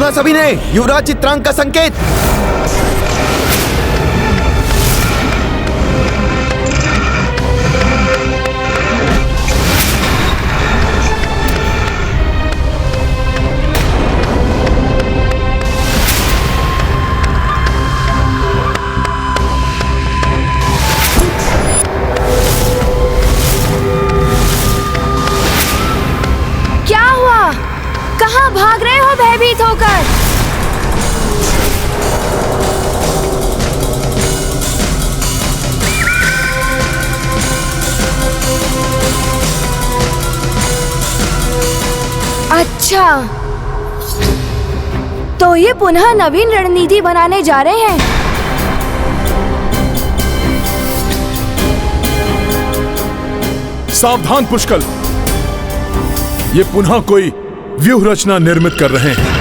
सुना सभी ने? युवराज चित्रांग का संकेत। कहाँ भाग रहे हो भयभीत होकर? अच्छा, तो ये पुनः नवीन रणनीति बनाने जा रहे हैं। सावधान पुष्कल, ये पुनः कोई व्यूह रचना निर्मित कर रहे हैं।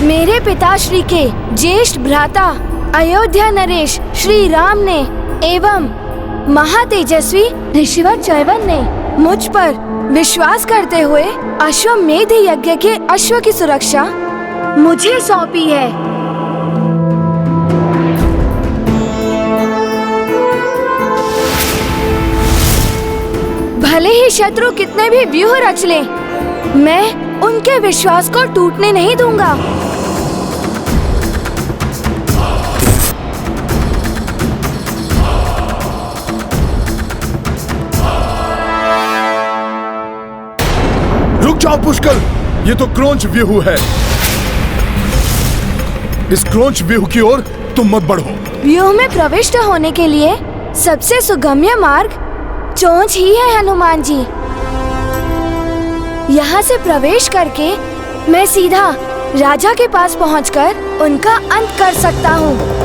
मेरे पिताश्री के ज्येष्ठ भ्राता अयोध्या नरेश श्री राम ने एवं महातेजस्वी ऋषिवर चैवन ने मुझ पर विश्वास करते हुए अश्वमेध यज्ञ के अश्व की सुरक्षा मुझे सौंपी है। भले ही शत्रु कितने भी व्यूह रच लें, मैं उनके विश्वास को टूटने नहीं दूंगा। रुक जाओ पुष्कल, ये तो क्रोंच व्यूह है। इस क्रोंच व्यूह की ओर तुम मत बढ़ो। व्यूह में प्रविष्ट होने के लिए सबसे सुगम्य मार्ग चोंच ही है हनुमान जी। यहाँ से प्रवेश करके मैं सीधा राजा के पास पहुँचकर उनका अंत कर सकता हूँ।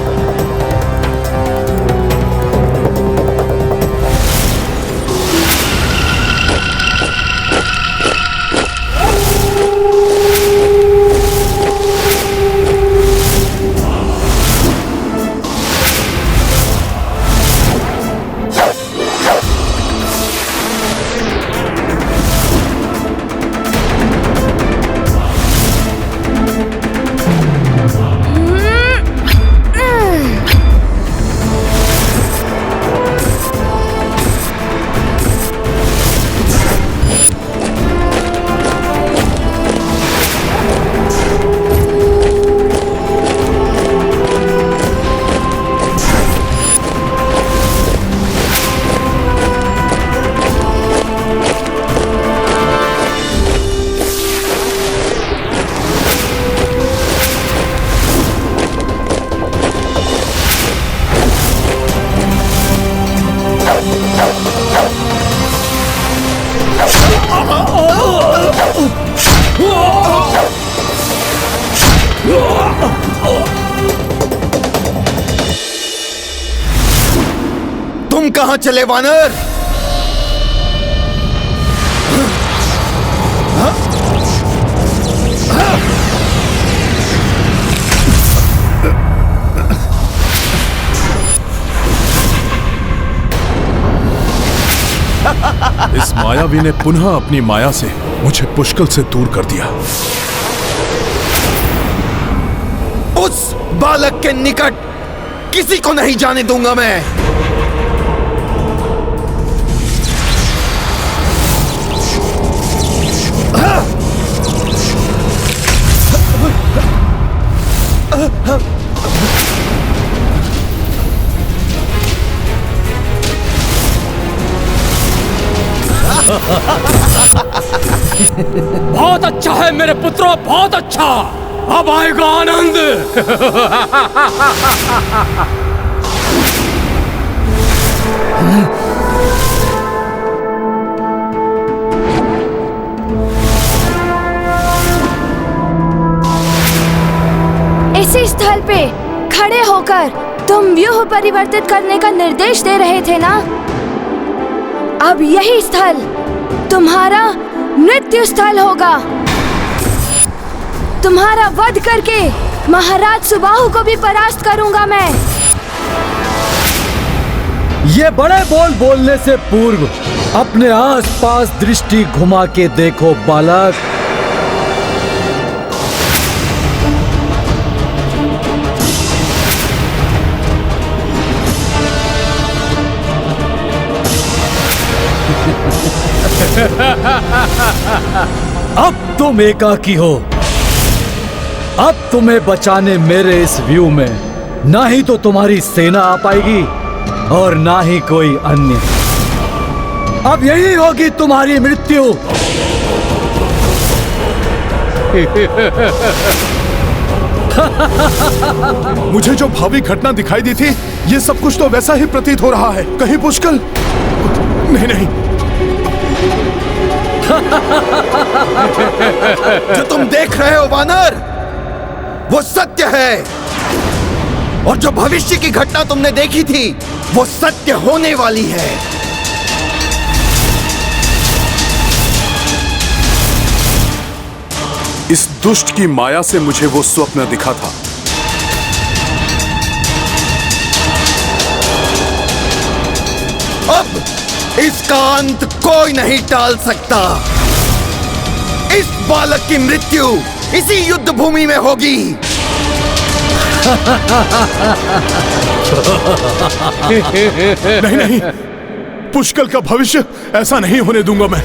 तुम कहां चले वानर? इस मायावी ने पुनः अपनी माया से मुझे पुष्कल से दूर कर दिया। उस बालक के निकट किसी को नहीं जाने दूंगा मैं। बहुत अच्छा है मेरे पुत्रों, बहुत अच्छा। अब आएगा आनंद। इसी स्थल पे खड़े होकर तुम व्यूह परिवर्तित करने का निर्देश दे रहे थे ना? अब यही स्थल तुम्हारा मृत्यु स्थल होगा। तुम्हारा वध करके महाराज सुबाहु को भी परास्त करूंगा मैं। ये बड़े बोल बोलने से पूर्व अपने आसपास दृष्टि घुमा के देखो बालक। अब तुम एकाकी हो। अब तुम्हें बचाने मेरे इस व्यू में ना ही तो तुम्हारी सेना आ पाएगी और ना ही कोई अन्य। अब यही होगी तुम्हारी मृत्यु। मुझे जो भावी घटना दिखाई दी थी, ये सब कुछ तो वैसा ही प्रतीत हो रहा है। कहीं पुष्कल? नहीं नहीं। जो तुम देख रहे हो वानर, वो सत्य है। और जो भविष्य की घटना तुमने देखी थी, वो सत्य होने वाली है। इस दुष्ट की माया से मुझे वो स्वप्न दिखा था। अब इसका अंत कोई नहीं टाल सकता। इस बालक की मृत्यु इसी युद्ध भूमि में होगी। नहीं नहीं, पुष्कल का भविष्य ऐसा नहीं होने दूंगा मैं।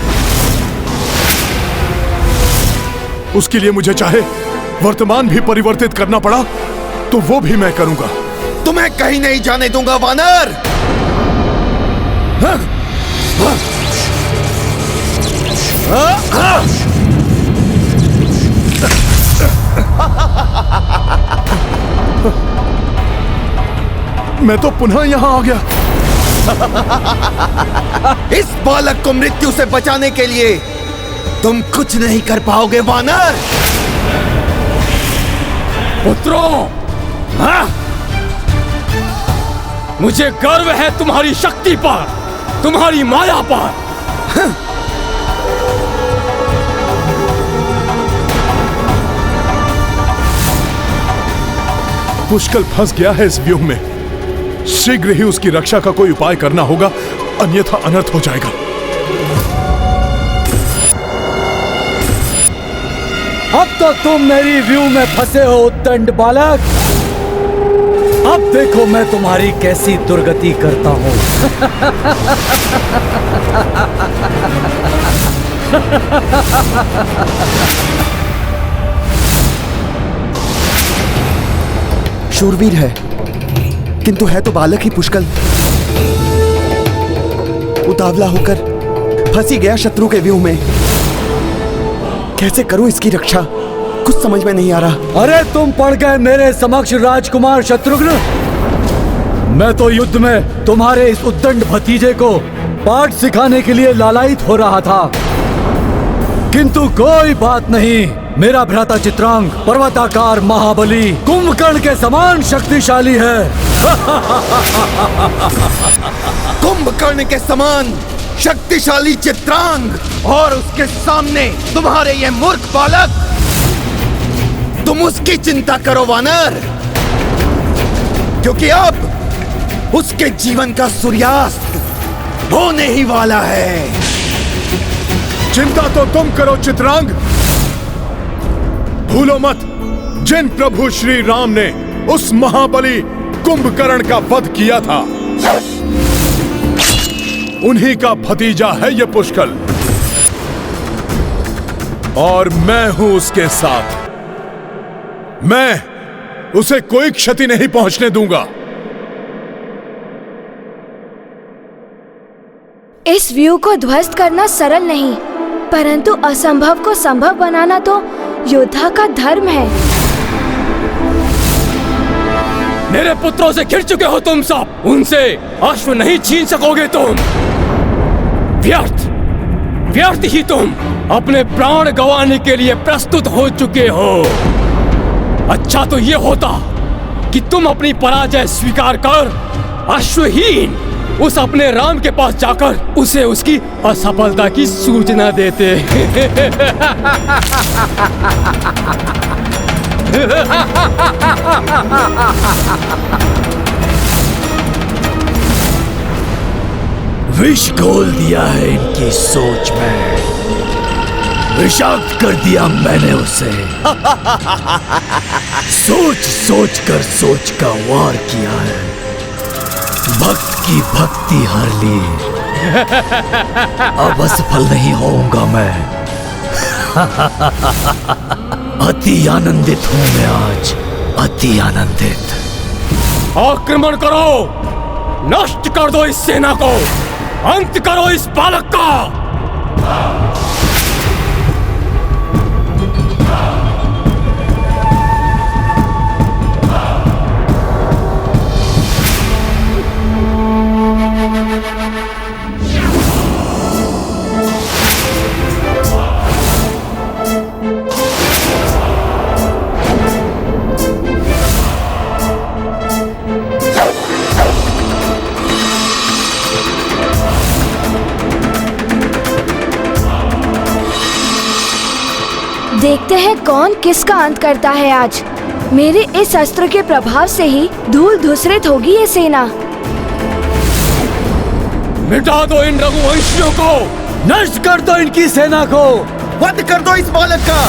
उसके लिए मुझे चाहे वर्तमान भी परिवर्तित करना पड़ा तो वो भी मैं करूंगा। तुम्हें कहीं नहीं जाने दूंगा वानर। मैं तो पुनः यहां आ गया। इस बालक को मृत्यु से बचाने के लिए तुम कुछ नहीं कर पाओगे वानर। पुत्रों, हाँ? मुझे गर्व है तुम्हारी शक्ति पर, तुम्हारी माया पर। पुष्कल फंस गया है इस व्यूह में। शीघ्र ही उसकी रक्षा का कोई उपाय करना होगा, अन्यथा अनर्थ हो जाएगा। अब तो तुम मेरी व्यू में फंसे हो उद्दंड बालक। अब देखो मैं तुम्हारी कैसी दुर्गति करता हूं। शूरवीर है, किंतु है तो बालक ही पुष्कल। उतावला होकर फंसी गया शत्रु के व्यूह में। कैसे करूं इसकी रक्षा, कुछ समझ में नहीं आ रहा। अरे तुम पड़ गए मेरे समक्ष राजकुमार शत्रुघ्न। मैं तो युद्ध में तुम्हारे इस उद्दंड भतीजे को पाठ सिखाने के लिए लालायित हो रहा था, किंतु कोई बात नहीं। मेरा भ्राता चित्रांग पर्वताकार महाबली कुंभकर्ण के समान शक्तिशाली है। कुंभकर्ण के समान शक्तिशाली चित्रांग, और उसके सामने तुम्हारे ये मूर्ख बालक। तुम उसकी चिंता करो वानर, क्योंकि अब उसके जीवन का सूर्यास्त होने ही वाला है। चिंता तो तुम करो चित्रांग। भूलो मत, जिन प्रभु श्री राम ने उस महाबली कुंभकर्ण का वध किया था, उन्हीं का भतीजा है ये पुष्कल। और मैं हूं उसके साथ। मैं उसे कोई क्षति नहीं पहुंचने दूंगा। इस व्यू को ध्वस्त करना सरल नहीं, परंतु असंभव को संभव बनाना तो योद्धा का धर्म है। मेरे पुत्रों से घिर चुके हो तुम सब। उनसे अश्व नहीं छीन सकोगे तुम। व्यर्थ व्यर्थ ही तुम अपने प्राण गंवाने के लिए प्रस्तुत हो चुके हो। अच्छा तो ये होता कि तुम अपनी पराजय स्वीकार कर अश्वहीन उस अपने राम के पास जाकर उसे उसकी असफलता की सूचना देते। विष घोल दिया है इनकी सोच में, विषाक्त कर दिया मैंने उसे। सोच सोच कर सोच का वार किया है, भक्त की भक्ति हर ली। अब असफल नहीं होऊंगा मैं। अति आनंदित हूं मैं आज, अति आनंदित। आक्रमण करो, नष्ट कर दो इस सेना को, अंत करो इस बालक का। देखते हैं कौन किसका अंत करता है आज। मेरे इस अस्त्र के प्रभाव से ही धूल धूसरित होगी ये सेना। मिटा दो इन रघुवंशियों को, नष्ट कर दो इनकी सेना को, वध कर दो इस बालक का।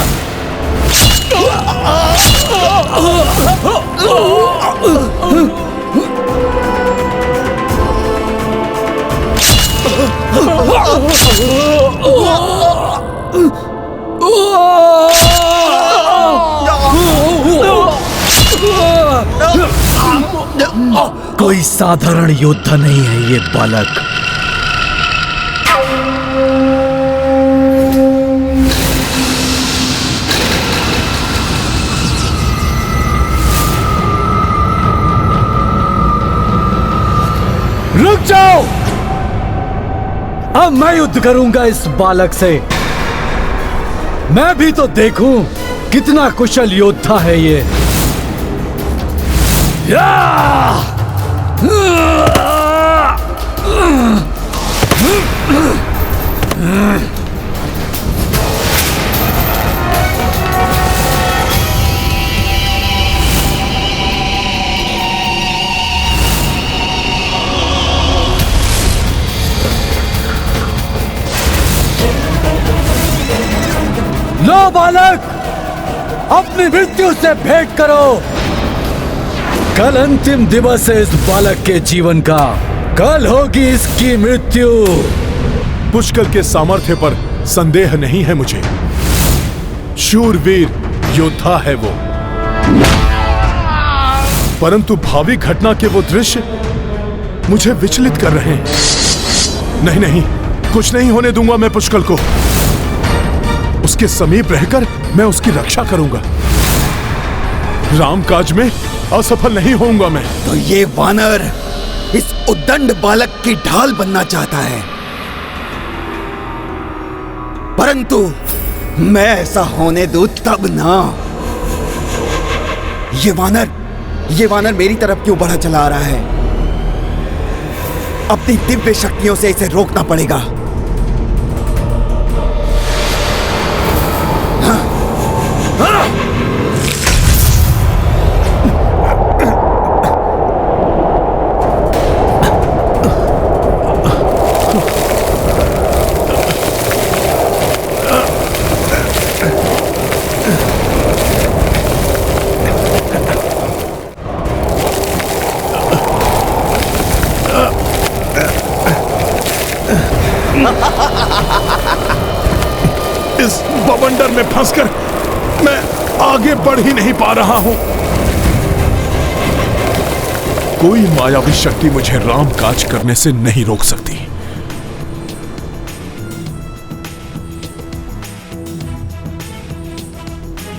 कोई साधारण योद्धा नहीं है ये बालक। रुक जाओ, अब मैं युद्ध करूंगा इस बालक से। मैं भी तो देखूं कितना कुशल योद्धा है ये। लो बालक, अपनी मृत्यु से भेंट करो। कल अंतिम दिवस है इस बालक के जीवन का, कल होगी इसकी मृत्यु। पुष्कर के सामर्थ्य पर संदेह नहीं है मुझे। शूरवीर योद्धा है वो, परंतु भावी घटना के वो दृश्य मुझे विचलित कर रहे हैं। नहीं नहीं, कुछ नहीं होने दूंगा मैं पुष्कर को। उसके समीप रहकर मैं उसकी रक्षा करूंगा। रामकाज में असफल नहीं होऊंगा मैं। तो ये वानर इस उद्दंड बालक की ढाल बनना चाहता है, परंतु मैं ऐसा होने दूं तब ना। ये वानर मेरी तरफ क्यों बढ़ा चला आ रहा है? अपनी दिव्य शक्तियों से इसे रोकना पड़ेगा। इस बवंडर में फंसकर मैं आगे बढ़ ही नहीं पा रहा हूं। कोई मायावी शक्ति मुझे रामकाज करने से नहीं रोक सकती।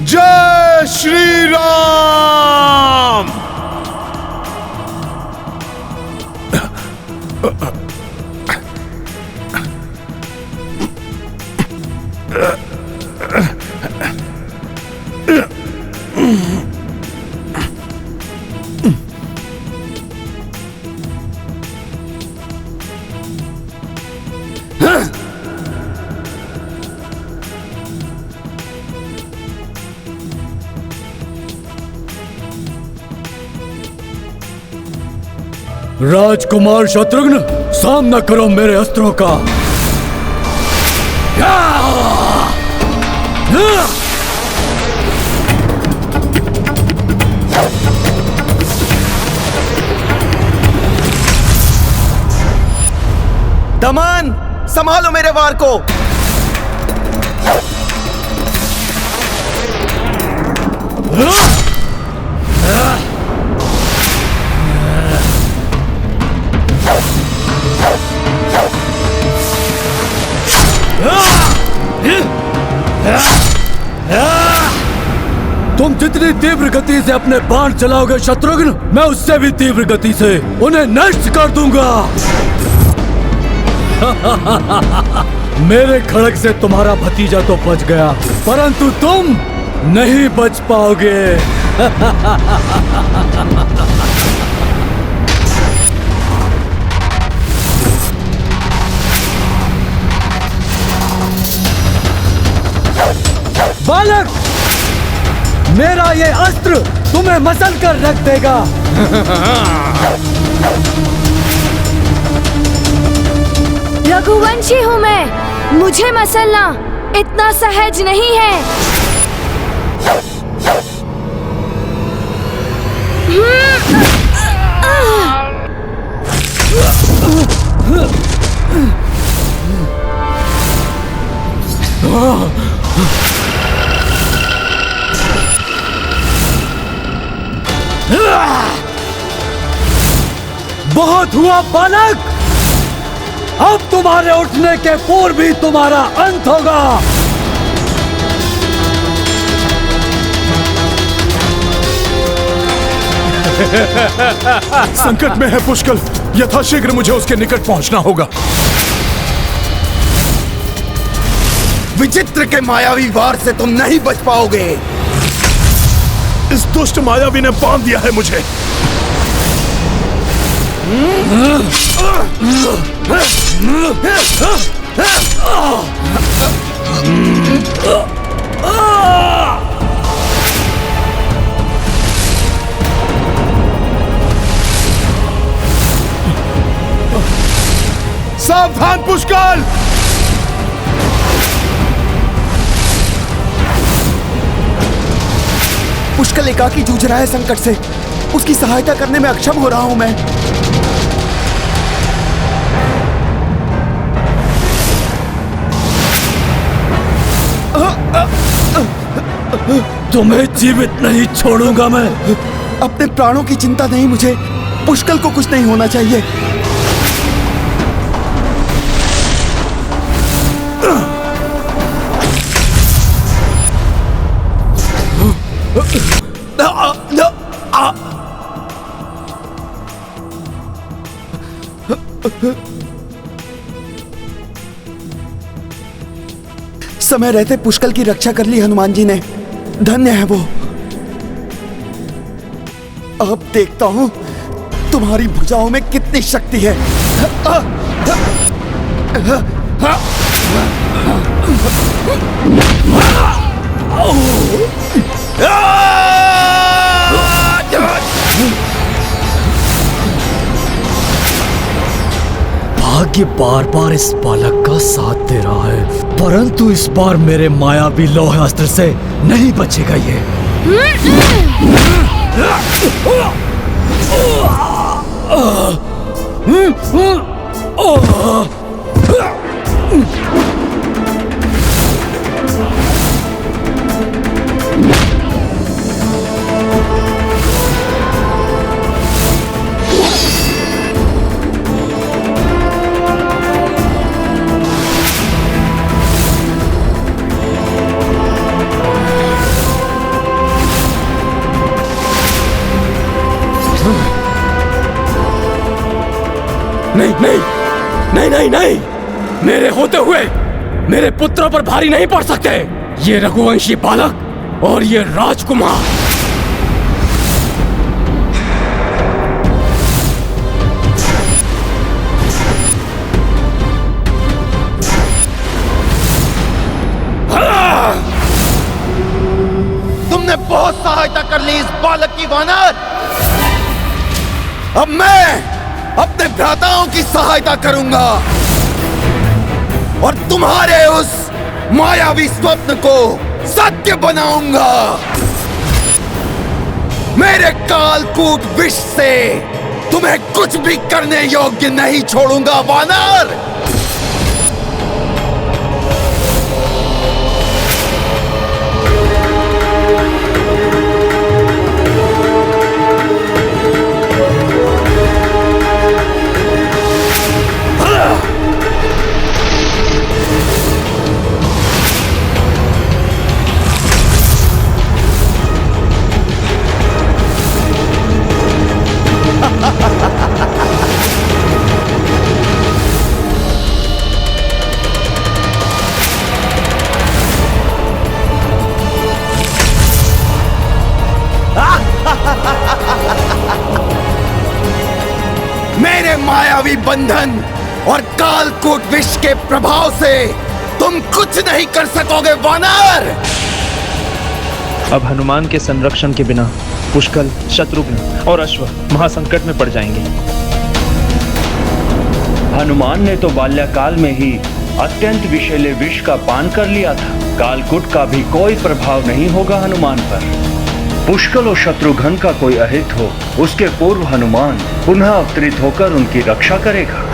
जय श्री राम। राजकुमार शत्रुघ्न, सामना करो मेरे अस्त्रों का। दमन, संभालो मेरे वार को। तुम जितनी तीव्र गति से अपने बाण चलाओगे शत्रुघ्न, मैं उससे भी तीव्र गति से उन्हें नष्ट कर दूंगा। मेरे खड़ग से तुम्हारा भतीजा तो बच गया, परंतु तुम नहीं बच पाओगे। बालक, मेरा ये अस्त्र तुम्हें मसल कर रख देगा। रघुवंशी हूँ मैं, मुझे मसलना इतना सहज नहीं है। बहुत हुआ बालक, अब तुम्हारे उठने के पूर्व ही तुम्हारा अंत होगा। संकट में है पुष्कल, यथाशीघ्र मुझे उसके निकट पहुंचना होगा। विचित्र के मायावी वार से तुम नहीं बच पाओगे। इस दुष्ट मायावी ने बांध दिया है मुझे। सावधान पुष्कल! पुष्कल एकाकी जूझ रहा है संकट से, उसकी सहायता करने में अक्षम हो रहा हूं मैं। तुम्हें जीवित नहीं छोड़ूंगा मैं। अपने प्राणों की चिंता नहीं मुझे, पुष्कल को कुछ नहीं होना चाहिए। समय रहते पुष्कल की रक्षा कर ली हनुमान जी ने, धन्य है वो। अब देखता हूं तुम्हारी भुजाओं में कितनी शक्ति है। भाग्य बार बार इस बालक का साथ दे रहा है, परंतु इस बार मेरे मायावी लौह अस्त्र से नहीं बचेगा ये। नहीं नहीं नहीं नहीं नहीं, मेरे होते हुए मेरे पुत्रों पर भारी नहीं पड़ सकते। ये रघुवंशी बालक और ये राजकुमार। तुमने बहुत सहायता कर ली इस बालक की वानर। अब मैं अपने भ्राताओं की सहायता करूंगा और तुम्हारे उस मायावी स्वप्न को सत्य बनाऊंगा। मेरे कालकूट विष से तुम्हें कुछ भी करने योग्य नहीं छोड़ूंगा वानर। मेरे मायावी बंधन और कालकूट विष के प्रभाव से तुम कुछ नहीं कर सकोगे वानर। अब हनुमान के संरक्षण के बिना पुष्कल, शत्रुघ्न और अश्व महासंकट में पड़ जाएंगे। हनुमान ने तो बाल्यकाल में ही अत्यंत विषैले विष का पान कर लिया था। कालकूट का भी कोई प्रभाव नहीं होगा हनुमान पर। पुष्कल और शत्रुघ्न का कोई अहित हो, उसके पूर्व हनुमान पुनः अवतरित होकर उनकी रक्षा करेगा।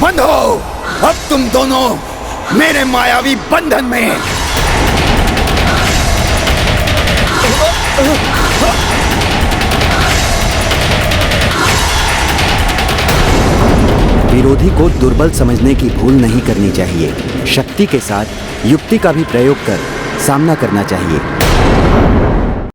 बंद हो, अब तुम दोनों मेरे मायावी बंधन में। विरोधी को दुर्बल समझने की भूल नहीं करनी चाहिए। शक्ति के साथ युक्ति का भी प्रयोग कर सामना करना चाहिए।